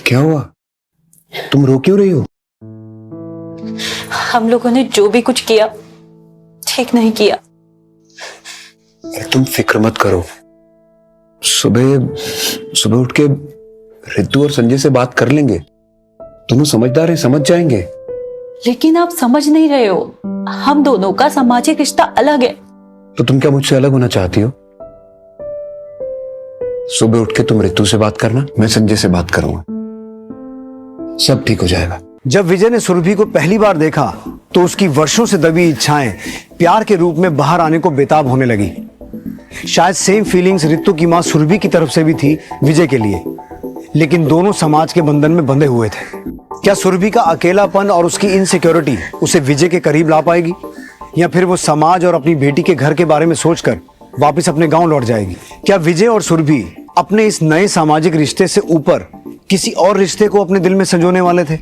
क्या हुआ? तुम रो क्यों रही हो? हम लोगों ने जो भी कुछ किया ठीक नहीं किया। तुम फिक्र मत करो। सुबह सुबह उठ के रितु और संजय से बात कर लेंगे। दोनों समझदार हैं, समझ जाएंगे। लेकिन आप समझ नहीं रहे हो, हम दोनों का सामाजिक रिश्ता अलग है। तो तुम क्या मुझसे अलग होना चाहती हो? सुबह उठ के तुम रितु से बात करना, मैं संजय से बात करूंगा। सब ठीक हो जाएगा। जब विजय ने सुरभि को पहली बार देखा तो उसकी वर्षों से दबी इच्छाएं प्यार के रूप में बाहर आने को बेताब होने लगी। शायद सेम फीलिंग्स रितु की मां सुरभि की तरफ से भी थी विजय के लिए, लेकिन दोनों समाज के बंधन में बंधे हुए थे। क्या सुरभि का अकेलापन और उसकी इनसिक्योरिटी उसे विजय के करीब ला पाएगी, या फिर वो समाज और अपनी बेटी के घर के बारे में सोचकर वापस अपने गांव लौट जाएगी? क्या विजय और सुरभि अपने इस नए सामाजिक रिश्ते से ऊपर किसी और रिश्ते को अपने दिल में संजोने वाले थे?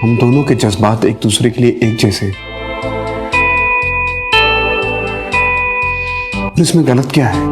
हम दोनों के जज्बात एक दूसरे के लिए एक जैसे, और इसमें गलत क्या है?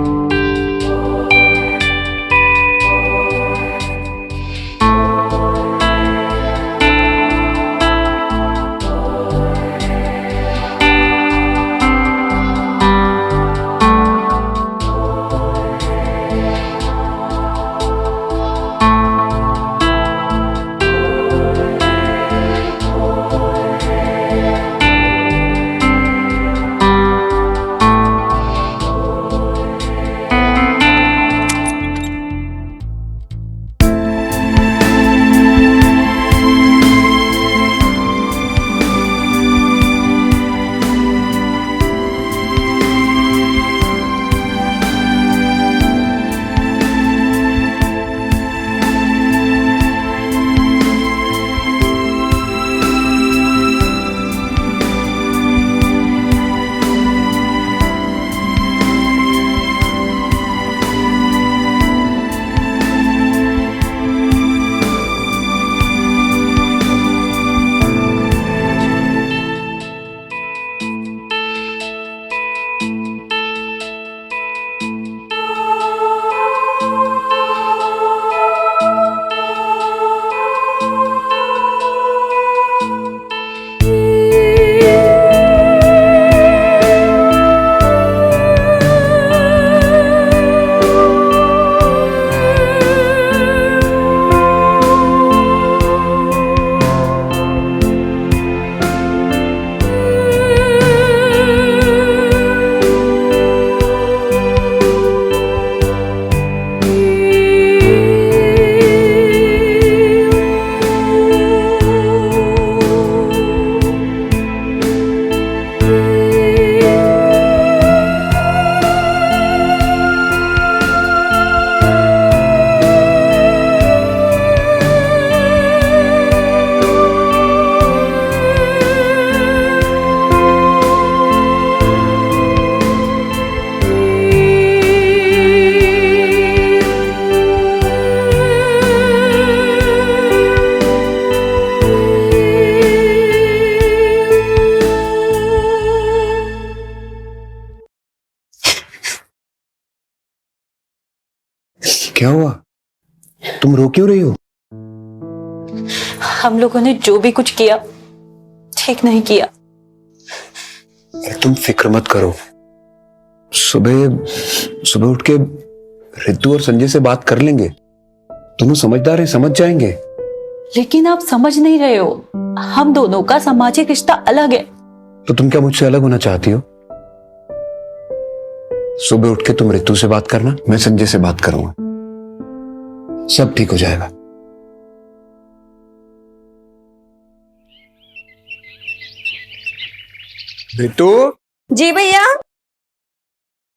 क्या हुआ? तुम रो क्यों रही हो? हम लोगों ने जो भी कुछ किया ठीक नहीं किया। तुम फिक्र मत करो। सुबह सुबह उठ के रितु और संजय से बात कर लेंगे। दोनों समझदार हैं, समझ जाएंगे। लेकिन आप समझ नहीं रहे हो, हम दोनों का सामाजिक रिश्ता अलग है। तो तुम क्या मुझसे अलग होना चाहती हो? सुबह उठ के तुम रितु से बात करना, मैं संजय से बात करूंगा, सब ठीक हो जाएगा। रितु, जी भैया।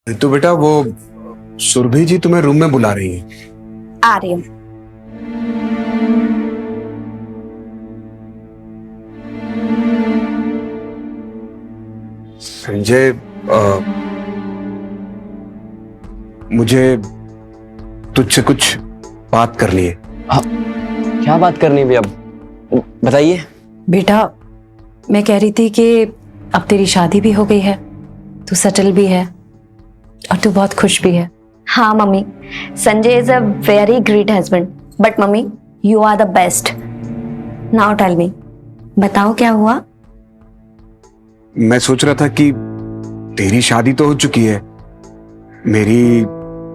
रितु बेटा, वो सुरभि जी तुम्हें रूम में बुला रही है। आ रही हूँ। संजय, मुझे तुझसे कुछ बात करनी है। क्या बात करनी है भैया, बताइए। बेटा, मैं कह रही थी कि अब तेरी शादी भी हो गई है, तू सेटल भी है और तू बहुत खुश भी है। हाँ मम्मी, Sanjay is a very great husband, but मम्मी you are the best. Now tell me, बताओ क्या हुआ? मैं सोच रहा था कि तेरी शादी तो हो चुकी है, मेरी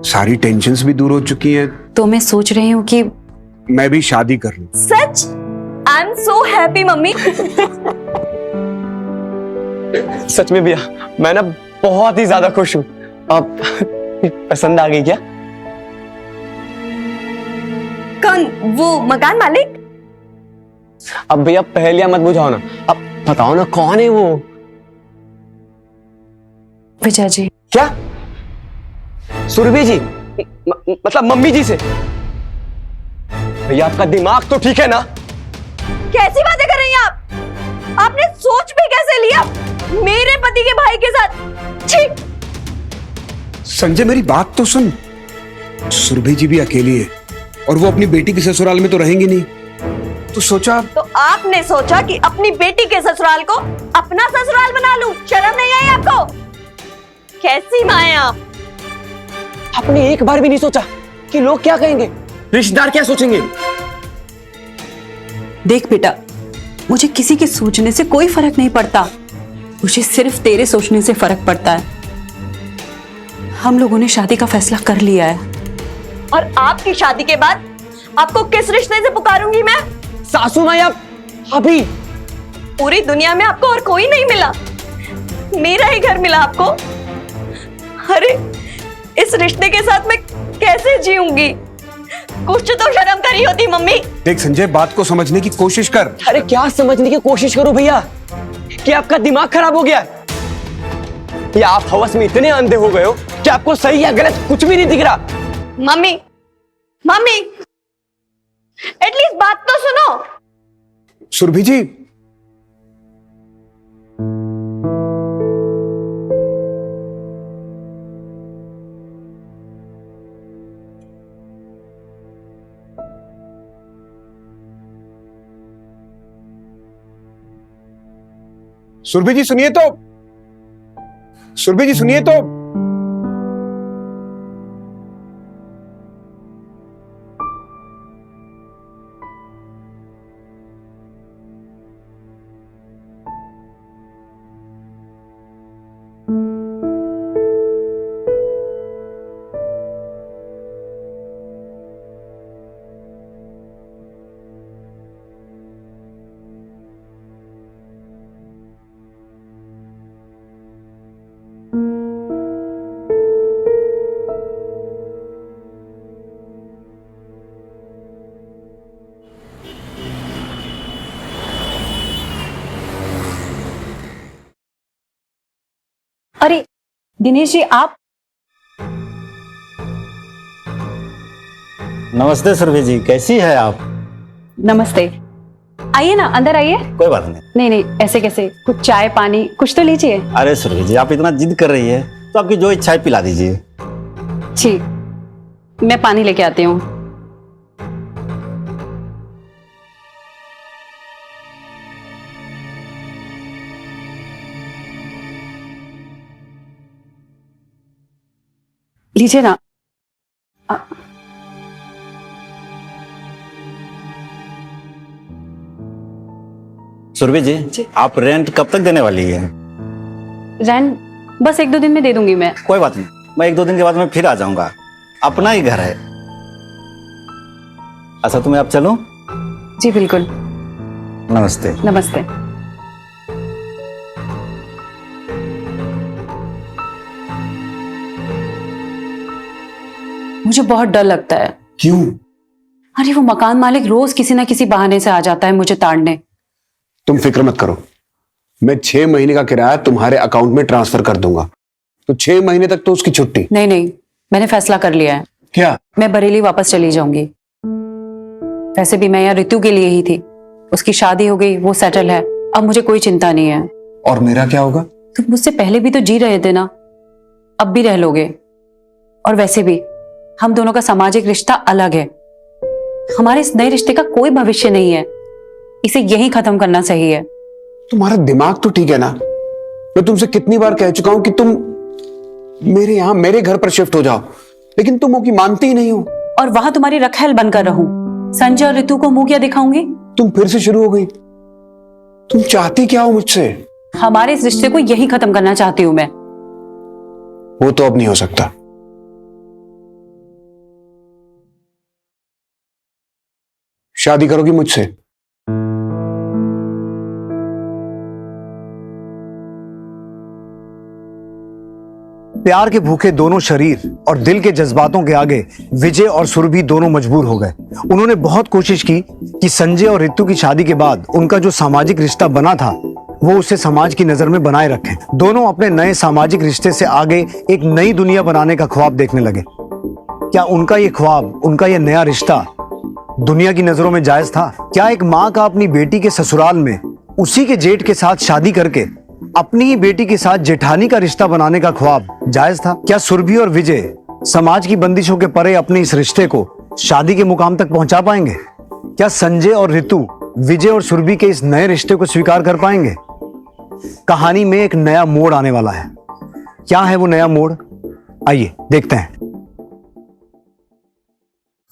सारी टेंशन्स भी दूर हो चुकी हैं, तो मैं सोच रही हूँ कि मैं भी शादी कर लूं। सच? I am so happy mummy. सच में भैया, मैं ना बहुत ही ज्यादा खुश हूँ। अब पसंद आ गई क्या? कौन? वो मकान मालिक? अब भैया पहेलियां मत बुझाओ ना, अब बताओ ना कौन है वो? विजय जी। क्या? सुरभि जी? मतलब मम्मी जी से? भैया आपका दिमाग तो ठीक है ना? कैसी बातें कर रही हैं आप? आपने सोच भी कैसे लिया मेरे पति के भाई के साथ? छी! संजय, मेरी बात तो सुन। सुरभि जी भी अकेली है और वो अपनी बेटी के ससुराल में तो रहेंगी नहीं, तो सोचा। तो आपने सोचा कि अपनी बेटी के ससुराल को अपना ससुराल बना लूं? शर्म नहीं आई आपको? कैसी माँ हैं आप? आपने एक बार भी नहीं सोचा कि लोग क्या कहेंगे, रिश्तेदार क्या सोचेंगे? देख बेटा, मुझे किसी के सोचने से कोई फर्क नहीं पड़ता, मुझे सिर्फ तेरे सोचने से फर्क पड़ता है। हम लोगों ने शादी का फैसला कर लिया है। और आपकी शादी के बाद आपको किस रिश्ते से पुकारूंगी मैं? सासू माँ या अभी? पूरी दुनिया में आपको और कोई नहीं मिला, मेरा ही घर मिला आपको। अरे इस रिश्ते के साथ मैं कैसे जीऊंगी? कुछ तो शर्म करी होती मम्मी। देख संजय, बात को समझने की कोशिश कर। अरे क्या समझने की कोशिश करो भैया, कि आपका दिमाग खराब हो गया है? या आप हवस में इतने अंधे हो गए हो कि आपको सही या गलत कुछ भी नहीं दिख रहा? मम्मी, मम्मी, एटलीस्ट बात तो सुनो। सुरभि जी, सुरभि जी सुनिए तो, सुरभि जी सुनिए तो। अरे दिनेश जी, आप? नमस्ते सुरभि जी, कैसी है आप? नमस्ते, आइए ना, अंदर आइए। कोई बात नहीं। नहीं नहीं, ऐसे कैसे, कुछ चाय पानी कुछ तो लीजिए। अरे सुरभि जी, आप इतना जिद कर रही है तो आपकी जो इच्छा है पिला दीजिए। ठीक, मैं पानी लेके आती हूँ। लीजिए ना। सुरभि जी, आप रेंट कब तक देने वाली है? रेंट बस 1-2 दिन में दे दूंगी मैं। कोई बात नहीं, मैं 1-2 दिन के बाद मैं फिर आ जाऊंगा, अपना ही घर है। अच्छा तो मैं अब चलूं? जी बिल्कुल। नमस्ते। नमस्ते। मुझे बहुत डर लगता है। क्यों? अरे वो मकान मालिक रोज किसी ना किसी बहाने से आ जाता है मुझे ताड़ने। तुम फिक्र मत करो, मैं 6 महीने का किराया तुम्हारे अकाउंट में ट्रांसफर कर दूंगा, तो 6 महीने तक तो उसकी छुट्टी। नहीं नहीं, मैंने फैसला कर लिया है। क्या? मैं बरेली वापस चली जाऊंगी। वैसे भी मैं यहाँ ऋतु के लिए ही थी, उसकी शादी हो गई, वो सेटल है, अब मुझे कोई चिंता नहीं है। और मेरा क्या होगा? तुम मुझसे पहले भी तो जी रहे थे ना, अब भी रह लोगे। और वैसे भी हम दोनों का सामाजिक रिश्ता अलग है, हमारे इस नए रिश्ते का कोई भविष्य नहीं है, इसे यहीं खत्म करना सही है। तुम्हारा दिमाग तो ठीक है ना? मैं तुमसे कितनी बार कह चुका हूं कि तुम मेरे यहां मेरे घर पर शिफ्ट हो जाओ, लेकिन तुम वो की मानती ही नहीं हो। और वहां तुम्हारी रखेल बनकर रहूं, संजय और ऋतु को मुंह क्या दिखाऊंगी? तुम फिर से शुरू हो गई। तुम चाहती क्या हो मुझसे? हमारे इस रिश्ते को यहीं खत्म करना चाहती हूं मैं। वो तो अब नहीं हो सकता। शादी करोगी मुझसे? प्यार के भूखे दोनों शरीर और दिल के जज्बातों के आगे विजय और सुरभि दोनों मजबूर हो गए। उन्होंने बहुत कोशिश की कि संजय और ऋतु की शादी के बाद उनका जो सामाजिक रिश्ता बना था वो उसे समाज की नजर में बनाए रखें। दोनों अपने नए सामाजिक रिश्ते से आगे एक नई दुनिया बनाने का ख्वाब देखने लगे। क्या उनका ये ख्वाब, उनका ये नया रिश्ता दुनिया की नजरों में जायज था? क्या एक माँ का अपनी बेटी के ससुराल में उसी के जेठ के साथ शादी करके अपनी ही बेटी के साथ जेठानी का रिश्ता बनाने का ख्वाब जायज था? क्या सुरभि और विजय समाज की बंदिशों के परे अपने इस रिश्ते को शादी के मुकाम तक पहुंचा पाएंगे? क्या संजय और ऋतु विजय और सुरभि के इस नए रिश्ते को स्वीकार कर पाएंगे? कहानी में एक नया मोड़ आने वाला है। क्या है वो नया मोड़? आइए देखते हैं।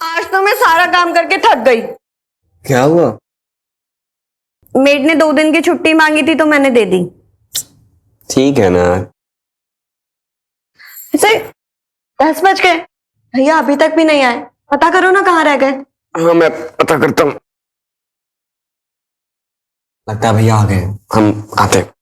आज तो मैं सारा काम करके थक गई। क्या हुआ? मेड ने 2 दिन की छुट्टी मांगी थी तो मैंने दे दी। ठीक है ना। इसे 10 बज गए, भैया अभी तक भी नहीं आए। पता करो ना कहाँ रह गए। हाँ मैं पता करता हूँ। लगता है भैया आ गए, हम आते हैं।